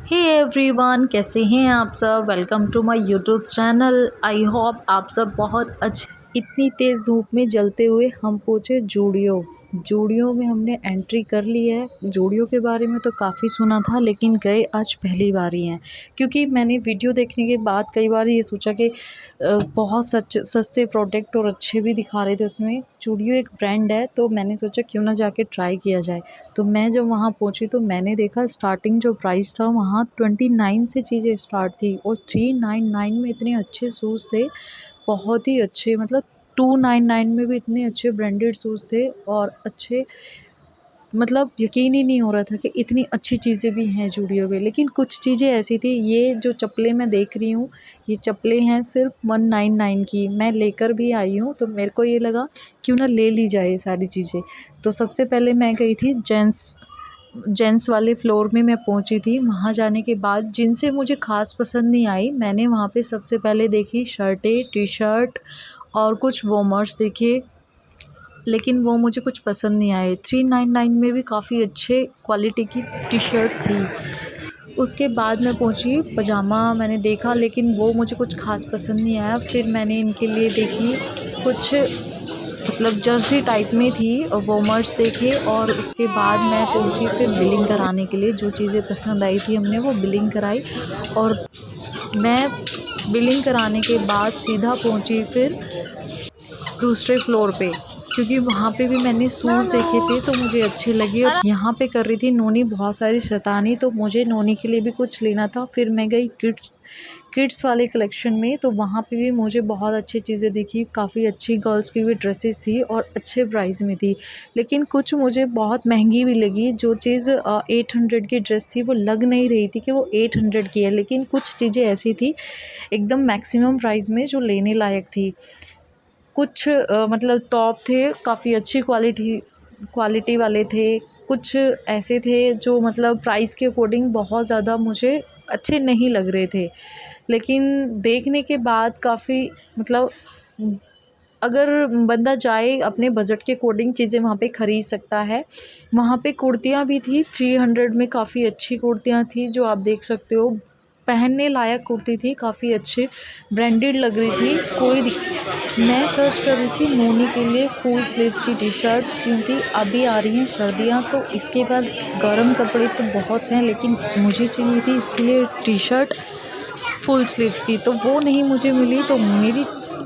Hey everyone, कैसे हैं आप सब। Welcome to my YouTube channel. I hope आप सब बहुत अच्छे। इतनी तेज़ धूप में जलते हुए हम पहुँचे जूडियो में हमने एंट्री कर ली है। जूडियो के बारे में तो काफ़ी सुना था, लेकिन गए आज पहली बार ही हैं, क्योंकि मैंने वीडियो देखने के बाद कई बार ये सोचा कि बहुत सस्ते प्रोडक्ट और अच्छे भी दिखा रहे थे उसमें। जूडियो एक ब्रांड है, तो मैंने सोचा क्यों ना जाके ट्राई किया जाए। तो मैं जब वहाँ पहुँची तो मैंने देखा स्टार्टिंग जो प्राइस था वहाँ 29 से चीज़ें स्टार्ट थी, और 399 में इतने अच्छे शूज़ थे, बहुत ही अच्छे। मतलब 299 में भी इतने अच्छे ब्रांडेड शूज़ थे और अच्छे, मतलब यकीन ही नहीं हो रहा था कि इतनी अच्छी चीज़ें भी हैं जूडियो में। लेकिन कुछ चीज़ें ऐसी थी, ये जो चप्पलें मैं देख रही हूँ, ये चप्पलें हैं सिर्फ 199 की। मैं लेकर भी आई हूँ, तो मेरे को ये लगा क्यों ना ले ली जाए सारी चीज़ें। तो सबसे पहले मैं गई थी जेंट्स वाले फ्लोर में मैं पहुंची थी। वहां जाने के बाद जिनसे मुझे ख़ास पसंद नहीं आई, मैंने वहां पे सबसे पहले देखी शर्टें, टी शर्ट और कुछ वॉर्मर्स देखे, लेकिन वो मुझे कुछ पसंद नहीं आए। 399 में भी काफ़ी अच्छे क्वालिटी की टी शर्ट थी। उसके बाद मैं पहुंची, पजामा मैंने देखा, लेकिन वो मुझे कुछ ख़ास पसंद नहीं आया। फिर मैंने इनके लिए देखी कुछ, मतलब जर्सी टाइप में थी, और वॉर्मर्स देखे। और उसके बाद मैं पहुंची फिर बिलिंग कराने के लिए। जो चीज़ें पसंद आई थी हमने वो बिलिंग कराई, और मैं बिलिंग कराने के बाद सीधा पहुंची फिर दूसरे फ्लोर पे, क्योंकि वहाँ पे भी मैंने शूज़ देखे थे तो मुझे अच्छे लगे। और यहाँ पे कर रही थी नोनी बहुत सारी शैतानी, तो मुझे नोनी के लिए भी कुछ लेना था। फिर मैं गई किड्स वाले कलेक्शन में, तो वहाँ पे भी मुझे बहुत अच्छी चीज़ें दिखी। काफ़ी अच्छी गर्ल्स की भी ड्रेसेस थी और अच्छे प्राइस में थी, लेकिन कुछ मुझे बहुत महंगी भी लगी। जो चीज़ 800 की ड्रेस थी वो लग नहीं रही थी कि वो 800 की है, लेकिन कुछ चीज़ें ऐसी थी एकदम मैक्सिमम प्राइस में जो लेने लायक थी। कुछ मतलब टॉप थे, काफ़ी अच्छी क्वालिटी वाले थे। कुछ ऐसे थे जो मतलब प्राइस के अकॉर्डिंग बहुत ज़्यादा मुझे अच्छे नहीं लग रहे थे, लेकिन देखने के बाद काफ़ी, मतलब अगर बंदा जाए अपने बजट के अकॉर्डिंग चीज़ें वहाँ पे ख़रीद सकता है। वहाँ पे कुर्तियाँ भी थी 300 में, काफ़ी अच्छी कुर्तियाँ थी जो आप देख सकते हो। पहनने लायक कुर्ती थी, काफ़ी अच्छे ब्रांडेड लग रही थी। मैं सर्च कर रही थी नोनी के लिए फुल स्लीव्स की टी शर्ट्स, क्योंकि अभी आ रही हैं सर्दियाँ, तो इसके पास गर्म कपड़े तो बहुत हैं, लेकिन मुझे चाहिए थी इसके लिए टी शर्ट फुल स्लीव्स की, तो वो नहीं मुझे मिली। तो मेरी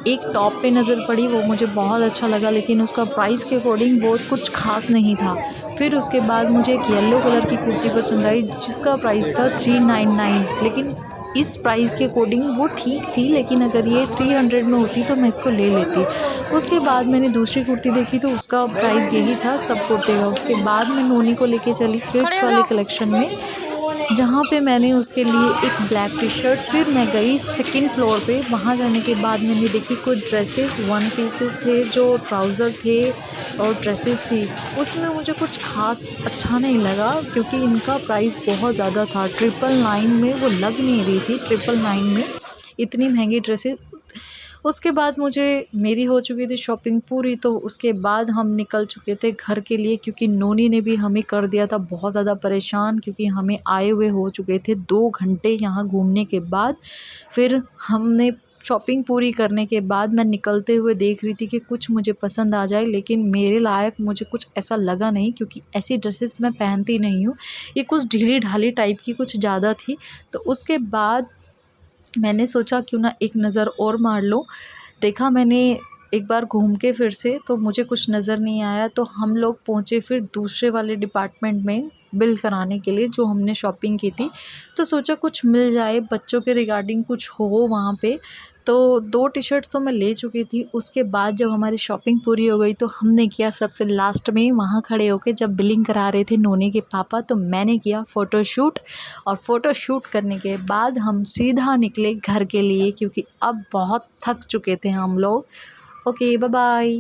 एक टॉप पे नज़र पड़ी, वो मुझे बहुत अच्छा लगा, लेकिन उसका प्राइस के अकॉर्डिंग बहुत कुछ खास नहीं था। फिर उसके बाद मुझे एक येलो कलर की कुर्ती पसंद आई, जिसका प्राइस था 399, लेकिन इस प्राइस के अकॉर्डिंग वो ठीक थी, लेकिन अगर ये 300 में होती तो मैं इसको ले लेती। उसके बाद मैंने दूसरी कुर्ती देखी, तो उसका प्राइस यही था सब कुर्ते का। उसके बाद मैं नोनी को लेके चली किड्स वाले कलेक्शन में, जहाँ पे मैंने उसके लिए एक ब्लैक टी शर्ट। फिर मैं गई सेकंड फ्लोर पे। वहाँ जाने के बाद मैंने देखी कुछ ड्रेसेस, वन पीसेस थे, जो ट्राउज़र थे और ड्रेसेस थी। उसमें मुझे कुछ खास अच्छा नहीं लगा, क्योंकि इनका प्राइस बहुत ज़्यादा था। 999 में वो लग नहीं रही थी, 999 में इतनी महंगी ड्रेसेस। उसके बाद मेरी हो चुकी थी शॉपिंग पूरी, तो उसके बाद हम निकल चुके थे घर के लिए, क्योंकि नोनी ने भी हमें कर दिया था बहुत ज़्यादा परेशान, क्योंकि हमें आए हुए हो चुके थे 2 घंटे यहाँ घूमने के बाद। फिर हमने शॉपिंग पूरी करने के बाद मैं निकलते हुए देख रही थी कि कुछ मुझे पसंद आ जाए, लेकिन मेरे लायक मुझे कुछ ऐसा लगा नहीं, क्योंकि ऐसी ड्रेसेस मैं पहनती नहीं हूँ। ये कुछ ढीली ढाली टाइप की कुछ ज़्यादा थी। तो उसके बाद मैंने सोचा क्यों ना एक नज़र और मार लो। देखा मैंने एक बार घूम के फिर से, तो मुझे कुछ नज़र नहीं आया। तो हम लोग पहुँचे फिर दूसरे वाले डिपार्टमेंट में बिल कराने के लिए, जो हमने शॉपिंग की थी। तो सोचा कुछ मिल जाए, बच्चों के रिगार्डिंग कुछ हो वहाँ पे। तो 2 टी शर्ट तो मैं ले चुकी थी। उसके बाद जब हमारी शॉपिंग पूरी हो गई, तो हमने किया सबसे लास्ट में वहाँ खड़े होके, जब बिलिंग करा रहे थे नोनी के पापा, तो मैंने किया फ़ोटोशूट। और फ़ोटोशूट करने के बाद हम सीधा निकले घर के लिए, क्योंकि अब बहुत थक चुके थे हम लोग। Okay, bye bye.